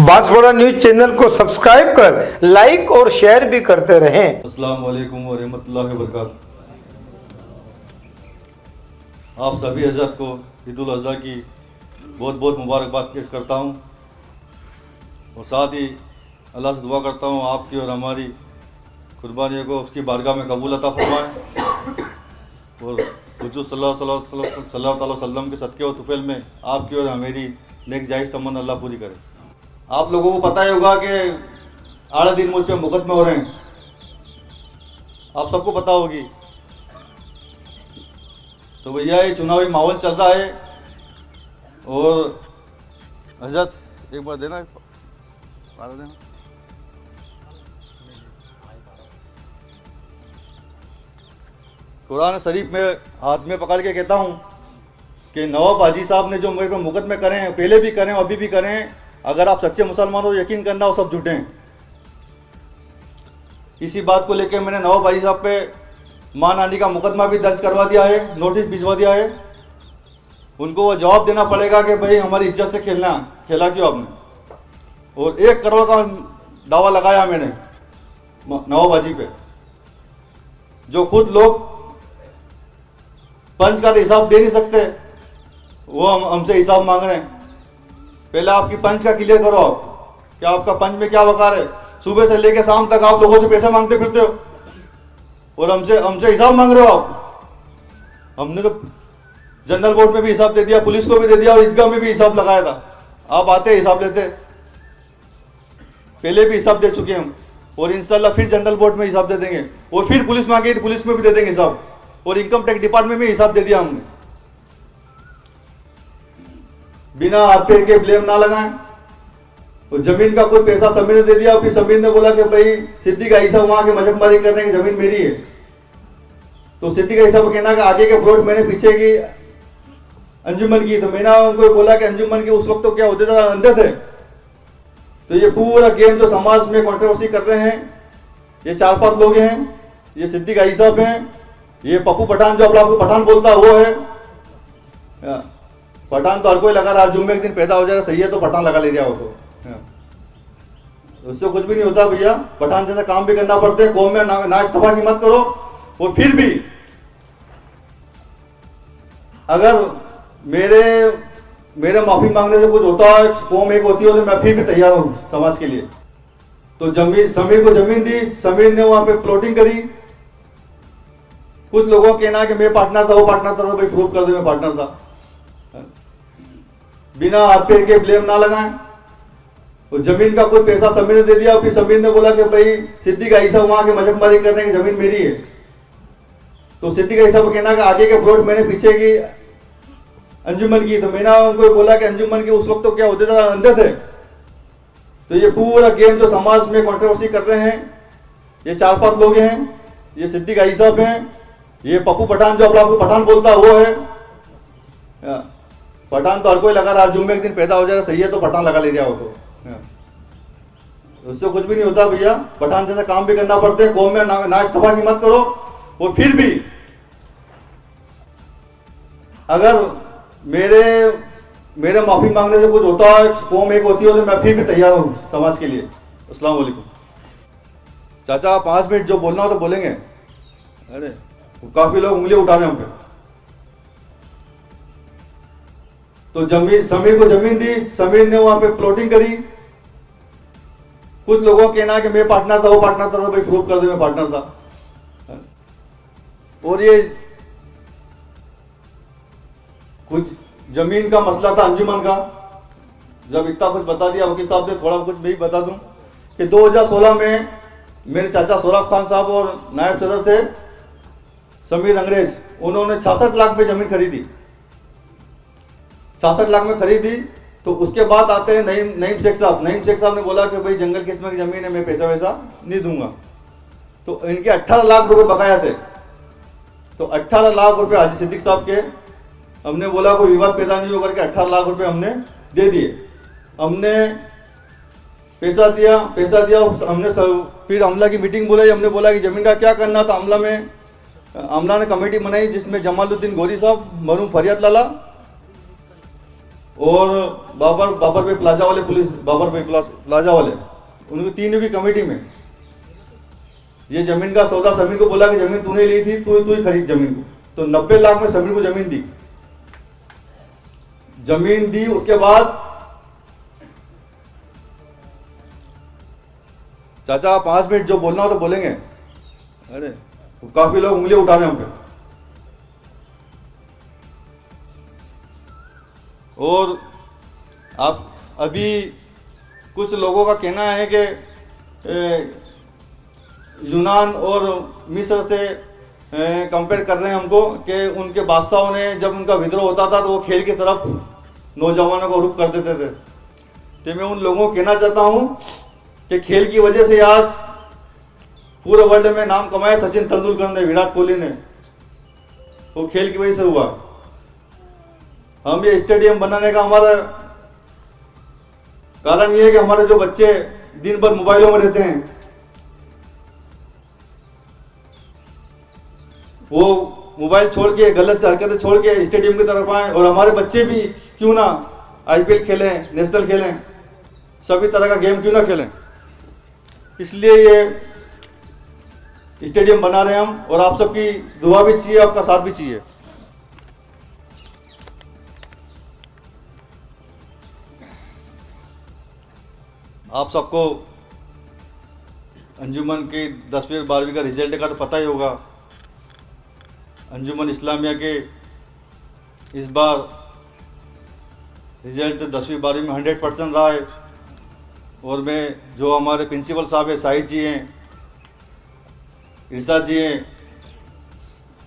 Banswara news channel को subscribe कर like और शेयर भी करते रहें। अस्सलाम वालेकुम व रहमतुल्लाहि व बरकातहू। आप सभी हज़रत को ईद उल अज़हा की बहुत बहुत मुबारकबाद पेश करता हूँ और साथ ही अल्लाह से दुआ करता हूँ आपकी और हमारी कुर्बानियों को उसकी बारगाह में कबूल अता फरमाए और हुजूर सल्लल्लाहु अलैहि वसल्लम के सदक़े और तुफ़ैल में आपकी और मेरी नेक जायज़ तमन्ना अल्लाह पूरी करे। आप लोगों को पता ही होगा कि आड़े दिन मुझ पर मुकदमे हो रहे हैं, आप सबको पता होगी। तो भैया ये चुनावी माहौल चल रहा है और हजरत एक बार देना देना कुरान शरीफ में हाथ में पकड़ के कहता हूँ कि नवाब हाजी साहब ने जो मेरे पर मुकदमे करे हैं, पहले भी करें अभी भी करें, अगर आप सच्चे मुसलमान हो यकीन करना वो सब झूठे हैं। इसी बात को लेकर मैंने नवाब हाजी साहब पे मां नानी का मुकदमा भी दर्ज करवा दिया है, नोटिस भिजवा दिया है। उनको वो जवाब देना पड़ेगा कि भाई हमारी इज्जत से खेला क्यों आपने। और 1 करोड़ का दावा लगाया मैंने नवाब हाजी पे, जो खुद लोग पंच का तो हिसाब दे नहीं सकते, वो हमसे हिसाब मांग रहे हैं। पहले आपकी पंच का क्लियर करो आप कि आपका पंच में क्या वकार है। सुबह से लेकर शाम तक आप लोगों से पैसे मांगते फिरते हो और हमसे हिसाब मांग रहे हो आप। हमने तो जनरल कोर्ट में भी हिसाब दे दिया, पुलिस को भी दे दिया और ईदगाह में भी हिसाब लगाया था। आप आते हिसाब लेते, पहले भी हिसाब दे चुके हैं हम और इंशाल्लाह फिर जनरल कोर्ट में हिसाब दे देंगे और फिर पुलिस मांगे तो पुलिस में भी दे देंगे हिसाब और इनकम टैक्स डिपार्टमेंट में हिसाब दे दिया हमने। बिना हाथ पैर के ब्लेम ना लगाएं। और जमीन का कोई पैसा समीर ने दे दिया और फिर समीर ने बोला कि भाई सिद्दीक ऐसा वहां के मजकबारी करने की जमीन मेरी है। तो सिद्दीक ऐसा को कहना कि आगे के प्लॉट मैंने पीछे की अंजुमन की। तो मैंने उनको बोला कि अंजुमन के उस वक्त तो क्या होते थे, अंधे थे। तो ये पूरा गेम जो समाज में कंट्रोवर्सी कर रहे हैं, ये 4-5 लोग हैं। ये सिद्दीक आई साहब हैं, ये पप्पू पठान जो अपना आपको पठान बोलता है वो है। पठान तो हर कोई लगा रहा, जुम्मे एक दिन पैदा हो जाएगा सही है तो पठान लगा ले जाओ। तो उससे कुछ भी नहीं होता भैया, पठान जैसा काम भी करना पड़ते हैं। कौम में ना इत्तेफाकी मत करो। और फिर भी अगर मेरे माफी मांगने से कुछ होता है, कौम एक होती है, तो मैं फिर भी तैयार हूं समाज के लिए। तो समीर को जमीन दी, समीर ने वहां पे प्लॉटिंग करी। कुछ लोगों का कहना है कि मैं पार्टनर था, वो पार्टनर था, तो भाई प्रूव कर दे मैं पार्टनर था। बिना हाथ पैर के ब्लेम ना लगाएं। और जमीन का कोई पैसा समीर ने दे दिया और फिर समीर ने बोला कि भाई सिद्दीक ऐसा वहां के मजकबारी करने की जमीन मेरी है। तो सिद्दीक ऐसा को कहना कि आगे के प्लॉट मैंने पीछे की अंजुमन की। तो मैंने उनको बोला कि अंजुमन के उस वक्त तो क्या होते थे, अंधे थे। तो ये पूरा गेम जो समाज में कंट्रोवर्सी कर रहे हैं, ये 4-5 लोग हैं। ये सिद्दीक आई साहब हैं, ये पप्पू पठान जो अपना आपको पठान बोलता है वो है। पठान तो हर कोई लगा रहा, जुम्मे एक दिन पैदा हो जाएगा सही है तो पठान लगा ले जाओ। तो उससे कुछ भी नहीं होता भैया, पठान जैसा काम भी करना पड़ते हैं। कौम में ना इत्तेफाकी मत करो। और फिर भी अगर मेरे माफी मांगने से कुछ होता है, कौम एक होती है, तो मैं फिर भी तैयार हूं समाज के लिए। अस्सलाम वालेकुम। चाचा 5 मिनट जो बोलना हो तो बोलेंगे। अरे काफी लोग उंगली उठा रहे हैं हम पे। तो समीर को जमीन दी, समीर ने वहां पे प्लॉटिंग करी। कुछ लोगों का कहना है कि मैं पार्टनर था, वो पार्टनर था, तो भाई प्रूव कर दे मैं पार्टनर था। और ये कुछ जमीन का मसला था अंजुमन का। जब इतना कुछ बता दिया वकील साहब ने, थोड़ा कुछ मैं भी बता दूं कि 2016 में मेरे चाचा सोराब खान साहब और नायब सदर थे समीर अंग्रेज, उन्होंने 66 लाख में जमीन खरीदी। 66 लाख में खरीदी। तो उसके बाद आते हैं नईम शेख साहब। नईम शेख साहब ने बोला कि भाई जंगल किस्म की जमीन है, मैं पैसा वैसा नहीं दूंगा। तो इनके 18 लाख रुपए बकाया थे। तो 18 लाख रुपए हाजी सिद्दीक साहब के, हमने बोला कोई विवाद पैदा नहीं हो करके 18 लाख रुपए हमने दे दिए। हमने पैसा दिया। हमने फिर अमला की मीटिंग बुलाई। हमने बोला कि जमीन का क्या करना था। अमला ने कमेटी बनाई जिसमें जमालुद्दीन गोरी साहब, मरूम फरियाद लाला और बाबर पे प्लाजा वाले पुलिस, बाबर पे प्लाजा वाले, उनकी तीनों की कमेटी में ये जमीन का सौदा समीर को बोला कि जमीन तूने ली थी, तू ही खरीद जमीन को। तो 90 लाख में समीर को जमीन दी। उसके बाद चाचा 5 मिनट जो बोलना हो तो बोलेंगे। अरे काफी लोग उंगली उठा रहे हैं हम पे। और आप अभी कुछ लोगों का कहना है कि यूनान और मिस्र से कंपेयर कर रहे हैं हमको कि उनके बादशाहों ने जब उनका विद्रोह होता था तो वो खेल की तरफ नौजवानों को रुख कर देते थे। तो मैं उन लोगों को कहना चाहता हूं कि खेल की वजह से आज पूरे वर्ल्ड में नाम कमाया सचिन तेंदुलकर ने, विराट कोहली ने, वो खेल की वजह से हुआ। हम ये स्टेडियम बनाने का हमारा कारण ये है कि हमारे जो बच्चे दिन भर मोबाइलों में रहते हैं, वो मोबाइल छोड़ के, गलत हरकतें छोड़ के स्टेडियम की तरफ आए। और हमारे बच्चे भी क्यों ना आईपीएल खेलें, नेशनल खेलें, सभी तरह का गेम क्यों ना खेलें। इसलिए ये स्टेडियम बना रहे हैं हम, और आप सबकी दुआ भी चाहिए, आपका साथ भी चाहिए। आप सबको अंजुमन की 10वीं और 12वीं का रिजल्ट का तो पता ही होगा। अंजुमन इस्लामिया के इस बार रिजल्ट 10वीं 12वीं में 100% रहा है। और मैं जो हमारे प्रिंसिपल साहब है, साहिद जी हैं, इरशाद जी हैं,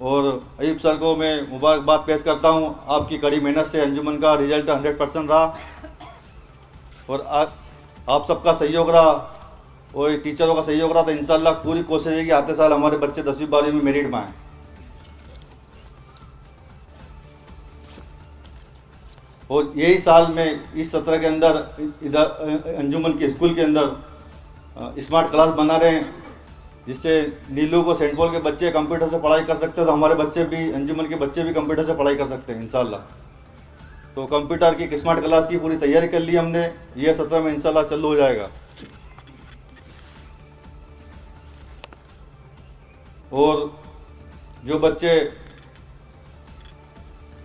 और अयूब सर को मैं मुबारकबाद पेश करता हूं। आपकी कड़ी मेहनत से अंजुमन का रिजल्ट 100% रहा, और आप सबका सहयोग रहा और टीचरों का सहयोग रहा। तो इंशाल्लाह पूरी कोशिश है कि आते साल हमारे बच्चे 10वीं 12वीं में मेरिट में आए। और यही साल में इस सत्र के अंदर इधर अंजुमन के स्कूल के अंदर स्मार्ट क्लास बना रहे हैं, जिससे नीलू को सेंट पॉल के बच्चे कंप्यूटर से पढ़ाई कर सकते हैं, तो हमारे बच्चे भी, अंजुमन के बच्चे भी कंप्यूटर से पढ़ाई कर सकते हैं इंशाल्लाह। तो कंप्यूटर की एक स्मार्ट क्लास की पूरी तैयारी कर ली हमने, यह सत्र में इंशाल्लाह चालू हो जाएगा। और जो बच्चे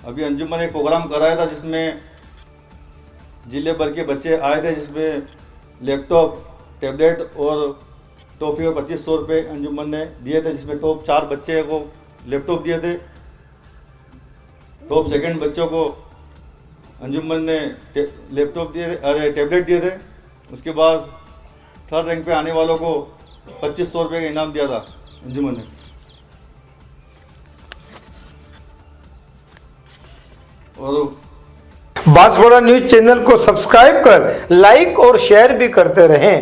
अभी अंजुमन एक प्रोग्राम कराया था जिसमें जिले भर के बच्चे आए थे, जिसमें लैपटॉप, टैबलेट और टॉफ़ी और 2500 रुपये अंजुमन ने दिए थे, जिसमें टॉप 4 बच्चे को लैपटॉप दिए थे, टॉप सेकंड बच्चों को अंजुमन ने लैपटॉप दिए थे, अरे टैबलेट दिए थे। उसके बाद थर्ड रैंक पे आने वालों को 2500 रुपये का इनाम दिया था अंजुमन ने। और बांसवाड़ा न्यूज चैनल को सब्सक्राइब कर लाइक और शेयर भी करते रहें।